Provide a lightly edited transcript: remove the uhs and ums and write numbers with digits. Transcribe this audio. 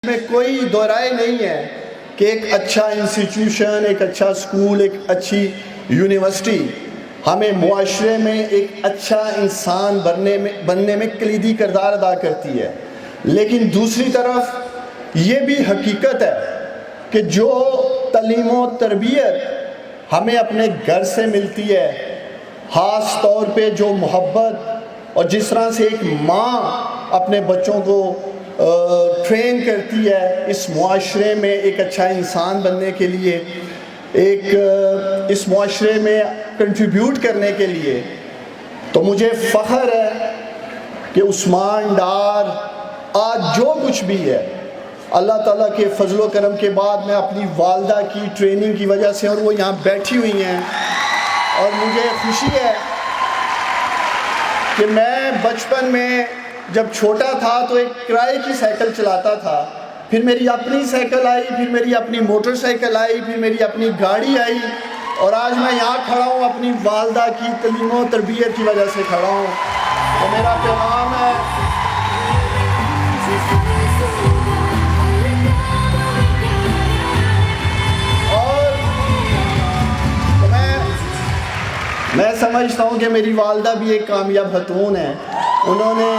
میں کوئی دو رائے نہیں ہے کہ ایک اچھا انسٹیٹیوشن، ایک اچھا اسکول، ایک اچھی یونیورسٹی ہمیں معاشرے میں ایک اچھا انسان بننے میں کلیدی کردار ادا کرتی ہے، لیکن دوسری طرف یہ بھی حقیقت ہے کہ جو تعلیم و تربیت ہمیں اپنے گھر سے ملتی ہے، خاص طور پہ جو محبت اور جس طرح سے ایک ماں اپنے بچوں کو ٹرین کرتی ہے اس معاشرے میں ایک اچھا انسان بننے کے لیے، ایک اس معاشرے میں کنٹریبیوٹ کرنے کے لیے، تو مجھے فخر ہے کہ عثمان ڈار آج جو کچھ بھی ہے اللہ تعالیٰ کے فضل و کرم کے بعد میں اپنی والدہ کی ٹریننگ کی وجہ سے، اور وہ یہاں بیٹھی ہوئی ہیں، اور مجھے خوشی ہے کہ میں بچپن میں جب چھوٹا تھا تو ایک کرائے کی سائیکل چلاتا تھا، پھر میری اپنی سائیکل آئی، پھر میری اپنی موٹر سائیکل آئی، پھر میری اپنی گاڑی آئی، اور آج میں یہاں کھڑا ہوں اپنی والدہ کی تعلیم و تربیت کی وجہ سے کھڑا ہوں۔ تو میرا پیغام ہے اور میں سمجھتا ہوں کہ میری والدہ بھی ایک کامیاب خاتون ہیں، انہوں نے